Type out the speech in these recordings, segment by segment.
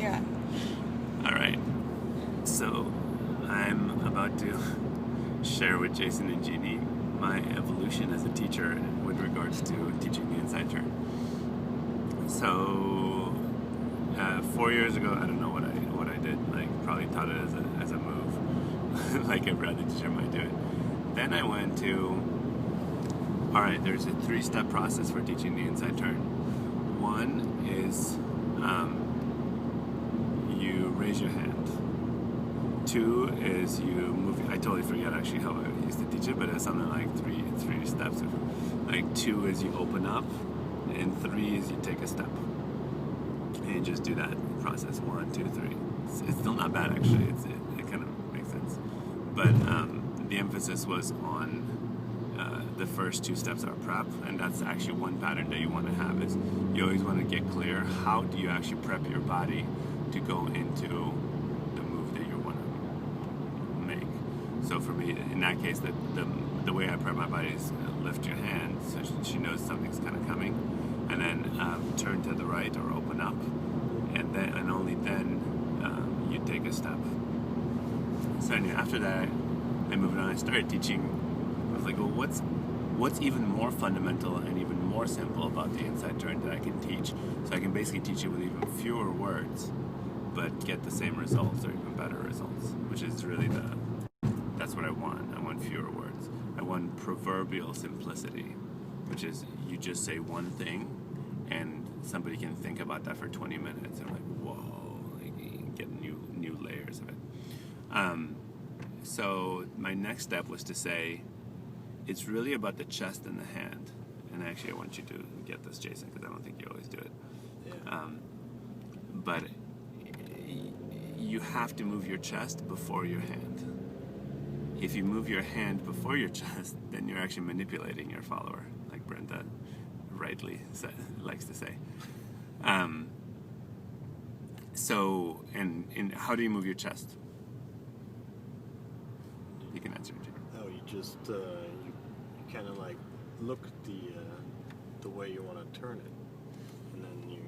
Yeah. All right. So I'm about to share with Jason and Jeannie my evolution as a teacher with regards to teaching the inside turn. So 4 years ago, I don't know what I did. Like probably taught it as a move, like every other teacher might do it. Then I went to all right. There's a 3-step process for teaching the inside turn. One is you raise your hand. 2 is you move. I totally forget actually how I used to teach it, but it's something like three steps. Like 2 is you open up, and 3 is you take a step. And you just do that process 1, 2, 3. It's still not bad actually. It kind of makes sense, but the emphasis was on the first 2 steps are prep, and that's actually one pattern that you want to have. Is you always want to get clear how do you actually prep your body to go into the move that you want to make. So for me, in that case, the way I prep my body is lift your hand so she knows something's kind of coming, and then turn to the right or open up, and only then you take a step. So anyway, after that, I moved on. I started teaching. I was like, well, what's even more fundamental and even more simple about the inside turn that I can teach? So I can basically teach it with even fewer words, but get the same results or even better results, which is really that's what I want. I want fewer words. I want proverbial simplicity, which is you just say one thing and somebody can think about that for 20 minutes and like, whoa, like, get new layers of it. So my next step was to say, it's really about the chest and the hand. And actually, I want you to get this, Jason, because I don't think you always do it. Yeah. But you have to move your chest before your hand. If you move your hand before your chest, then you're actually manipulating your follower, like Brenda rightly likes to say. So, and how do you move your chest? You can answer, Jim. Oh, you just you kind of like look the way you want to turn it, and then you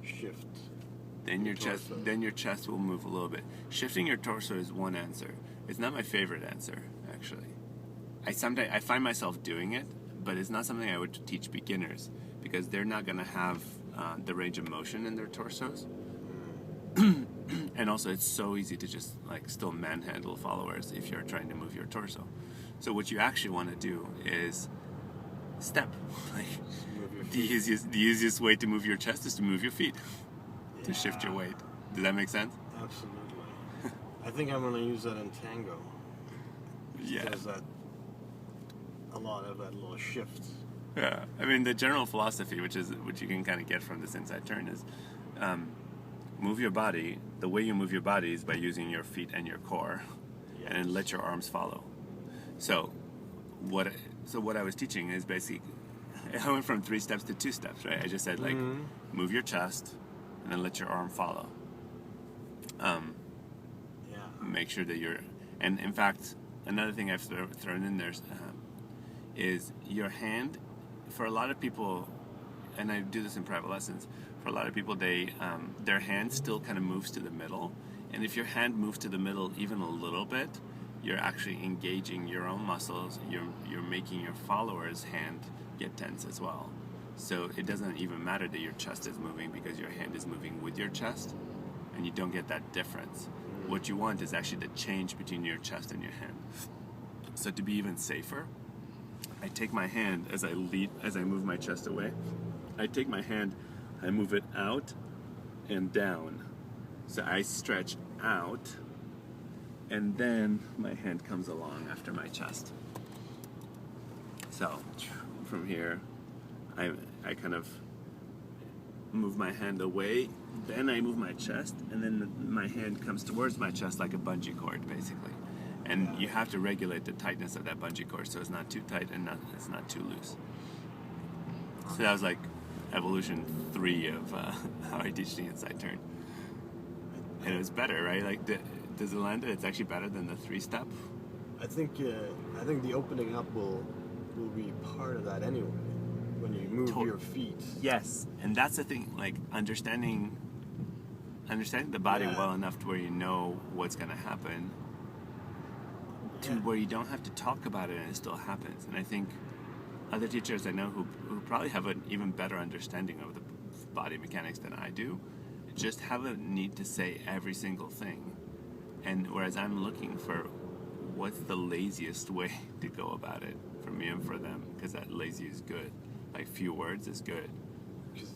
shift. Then your chest will move a little bit. Shifting your torso is one answer. It's not my favorite answer, actually. I find myself doing it, but it's not something I would teach beginners because they're not going to have the range of motion in their torsos. And also, it's so easy to just like still manhandle followers if you're trying to move your torso. So what you actually want to do is step. Like the easiest way to move your chest is to move your feet, to shift your weight. Does that make sense? Absolutely. I think I'm going to use that in tango. Yeah. There's a lot of that little shift. Yeah. I mean, the general philosophy, which you can kind of get from this inside turn, is move your body. The way you move your body is by using your feet and your core, and then let your arms follow. So what I was teaching is basically, I went from 3 steps to 2 steps, right? I just said like, move your chest, and then let your arm follow. Make sure that and in fact, another thing I've thrown in there is your hand. For a lot of people, and I do this in private lessons, for a lot of people, their hand still kind of moves to the middle, and if your hand moves to the middle even a little bit, you're actually engaging your own muscles. You're making your follower's hand get tense as well. So it doesn't even matter that your chest is moving because your hand is moving with your chest, and you don't get that difference. What you want is actually the change between your chest and your hand. So to be even safer, I take my hand as I move my chest away. I take my hand, I move it out and down. So I stretch out, and then my hand comes along after my chest. So from here, I kind of move my hand away, then I move my chest, and then my hand comes towards my chest like a bungee cord, basically. And you have to regulate the tightness of that bungee cord so it's not too tight and it's not too loose. So that was like evolution 3 of how I teach the inside turn. And it was better, right? Like, does it land? It's actually better than the 3-step. I think the opening up will be part of that anyway. When you move your feet. Yes, and that's the thing. Like understanding understanding the body Yeah. well enough to where you know what's going to happen, to Yeah. where you don't have to talk about it and it still happens. And I think other teachers I know who probably have an even better understanding of the body mechanics than I do, just have a need to say every single thing. And whereas I'm looking for what's the laziest way to go about it for me and for them, because that lazy is good. Like few words is good. Because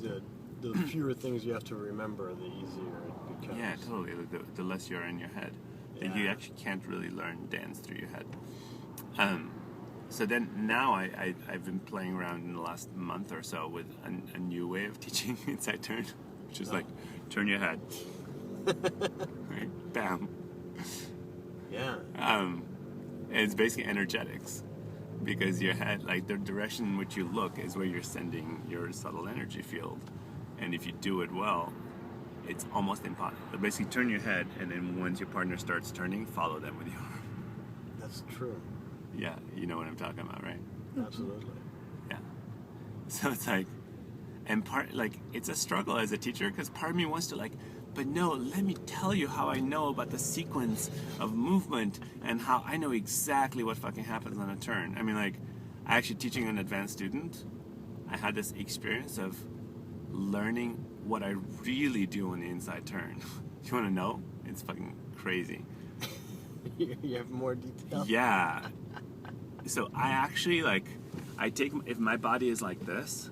the fewer things you have to remember, the easier it becomes. Yeah, totally. The less you're in your head. Then you Yeah. actually can't really learn dance through your head. So then now I've been playing around in the last month or so with a new way of teaching inside turn, which is like turn your head, right? Bam. Yeah. And it's basically energetics, because your head, like the direction in which you look, is where you're sending your subtle energy field, and if you do it well, it's almost impossible. Basically, turn your head, and then once your partner starts turning, follow them with your arm. That's true. Yeah, you know what I'm talking about, right? Absolutely. Yeah. So it's like, and it's a struggle as a teacher, because part of me wants to but no, let me tell you how I know about the sequence of movement and how I know exactly what fucking happens on a turn. I mean, actually teaching an advanced student, I had this experience of learning what I really do on the inside turn. You want to know? It's fucking crazy. You have more detail? Yeah. So I actually if my body is like this,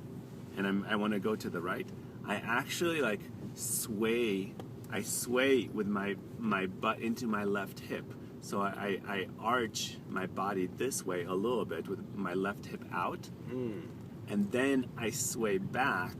and I want to go to the right, I actually sway. I sway with my butt into my left hip. So I arch my body this way a little bit with my left hip out, and then I sway back